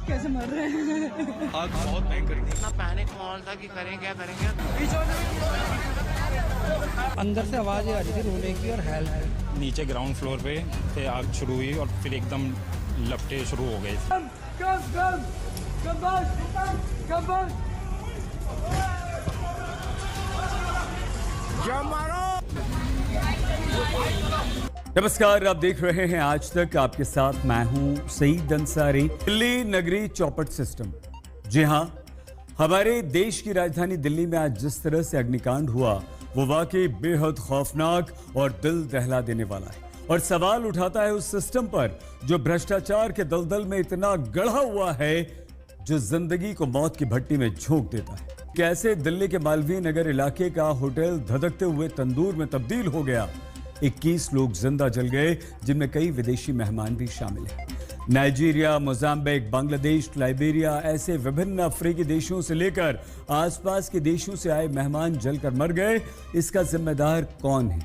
कैसे मर रहे हैं। आग बहुत भयंकर थी। इतना पैनिक माहौल था कि करें क्या करेंगे। अंदर से आवाज़ आ रही थी रोने की और हेल्प। नीचे ग्राउंड फ्लोर पे से आग शुरू हुई और फिर एकदम लपटे शुरू हो गए। नमस्कार, आप देख रहे हैं आज तक। आपके साथ मैं हूं सईद अंसारी। दिल्ली नगरी चौपट सिस्टम। जी हां, हमारे देश की राजधानी दिल्ली में आज जिस तरह से अग्निकांड हुआ वो वाकई बेहद खौफनाक और दिल दहला देने वाला है और सवाल उठाता है उस सिस्टम पर जो भ्रष्टाचार के दलदल में इतना गढ़ा हुआ है जो जिंदगी को मौत की भट्टी में झोंक देता है। कैसे दिल्ली के मालवीय नगर इलाके का होटल धधकते हुए तंदूर में तब्दील हो गया। 21 लोग जिंदा जल गए, जिनमें कई विदेशी मेहमान भी शामिल हैं। नाइजीरिया, मोजाम्बिक, बांग्लादेश, लाइबेरिया, ऐसे विभिन्न अफ्रीकी देशों से लेकर आसपास के देशों से आए मेहमान जलकर मर गए। इसका जिम्मेदार कौन है?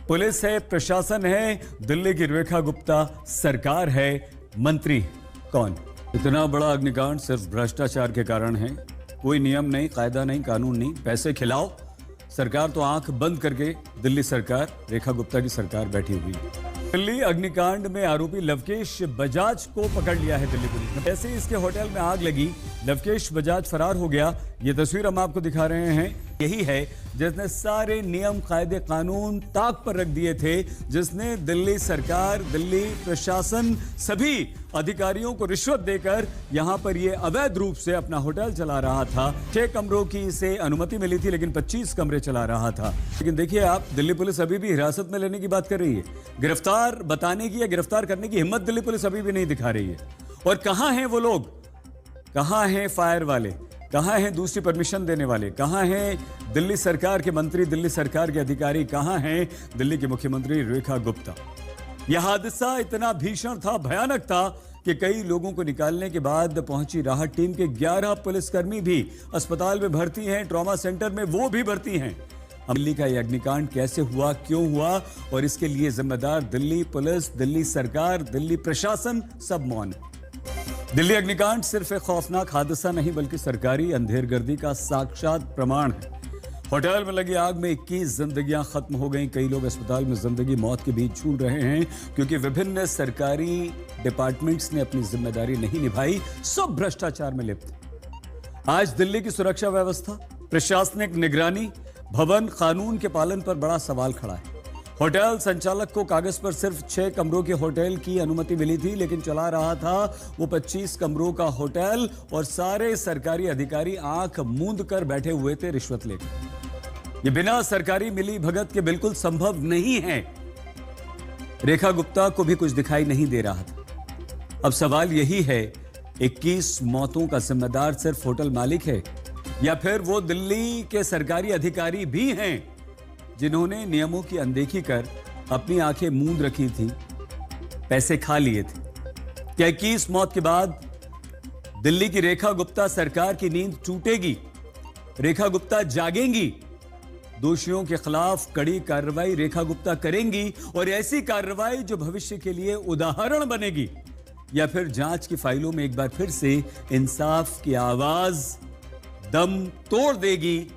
पुलिस है, प्रशासन है, दिल्ली की रेखा गुप्ता सरकार है, मंत्री कौन? इतना बड़ा अग्निकांड सिर्फ भ्रष्टाचार के कारण है। कोई नियम नहीं, कायदा नहीं, कानून नहीं, पैसे खिलाओ। सरकार तो आंख बंद करके दिल्ली सरकार, रेखा गुप्ता की सरकार बैठी हुई है। दिल्ली अग्निकांड में आरोपी लवकेश बजाज को पकड़ लिया है दिल्ली पुलिस ने। जैसे इसके होटल में आग लगी, लवकेश बजाज फरार हो गया। ये तस्वीर हम आपको दिखा रहे हैं। यही है जिसने सारे नियम, कायदे, कानून ताक पर रख दिए थे, जिसने दिल्ली सरकार, दिल्ली प्रशासन, सभी अधिकारियों को रिश्वत देकर यहां पर ये अवैध रूप से अपना होटल चला रहा था। 6 कमरों की इसे अनुमति मिली थी, लेकिन 25 कमरे चला रहा था। लेकिन देखिए आप, दिल्ली पुलिस अभी भी हिरासत में लेने की बात कर रही है। गिरफ्तार बताने की या गिरफ्तार करने की हिम्मत दिल्ली पुलिस अभी भी नहीं दिखा रही है। और कहां हैं वो लोग? कहां हैं फायर वाले? कहां हैं दूसरी परमिशन देने वाले? कहां हैं दिल्ली सरकार के मंत्री, दिल्ली सरकार के अधिकारी? कहां हैं दिल्ली के मुख्यमंत्री रेखा गुप्ता? यह हादसा इतना भीषण था, भयानक था कि कई लोगों को निकालने के बाद पहुंची राहत टीम के 11 पुलिसकर्मी भी अस्पताल में भर्ती हैं, ट्रॉमा सेंटर में वो भी भर्ती हैं। दिल्ली का यह अग्निकांड कैसे हुआ, क्यों हुआ और इसके लिए जिम्मेदार दिल्ली पुलिस, दिल्ली सरकार, दिल्ली प्रशासन सब मौन है। दिल्ली अग्निकांड सिर्फ एक खौफनाक हादसा नहीं बल्कि सरकारी अंधेरगर्दी का साक्षात प्रमाण है। होटल में लगी आग में 21 जिंदगियां खत्म हो गईं। कई लोग अस्पताल में जिंदगी मौत के बीच झूल रहे हैं क्योंकि विभिन्न सरकारी डिपार्टमेंट्स ने अपनी जिम्मेदारी नहीं निभाई, सब भ्रष्टाचार में लिप्त। आज दिल्ली की सुरक्षा व्यवस्था, प्रशासनिक निगरानी, भवन, कानून के पालन पर बड़ा सवाल खड़ा है। होटल संचालक को कागज पर सिर्फ 6 कमरों के होटल की अनुमति मिली थी, लेकिन चला रहा था वो 25 कमरों का होटल और सारे सरकारी अधिकारी आंख मूंद कर बैठे हुए थे रिश्वत लेकर। ये बिना सरकारी मिली भगत के बिल्कुल संभव नहीं है। रेखा गुप्ता को भी कुछ दिखाई नहीं दे रहा था। अब सवाल यही है, 21 मौतों का जिम्मेदार सिर्फ होटल मालिक है या फिर वो दिल्ली के सरकारी अधिकारी भी हैं जिन्होंने नियमों की अनदेखी कर अपनी आंखें मूंद रखी थी, पैसे खा लिए थे? क्या 21 मौत के बाद दिल्ली की रेखा गुप्ता सरकार की नींद टूटेगी? रेखा गुप्ता जागेंगी? दोषियों के खिलाफ कड़ी कार्रवाई रेखा गुप्ता करेंगी और ऐसी कार्रवाई जो भविष्य के लिए उदाहरण बनेगी? या फिर जांच की फाइलों में एक बार फिर से इंसाफ की आवाज दम तोड़ देगी?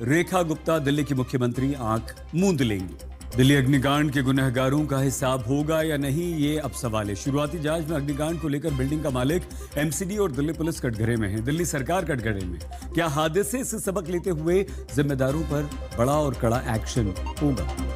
रेखा गुप्ता दिल्ली की मुख्यमंत्री आंख मूंद लेंगी। दिल्ली अग्निकांड के गुनहगारों का हिसाब होगा या नहीं, ये अब सवाल है। शुरुआती जांच में अग्निकांड को लेकर बिल्डिंग का मालिक एमसीडी और दिल्ली पुलिस कटघरे में है, दिल्ली सरकार कटघरे में। क्या हादसे से सबक लेते हुए जिम्मेदारों पर बड़ा और कड़ा एक्शन होगा?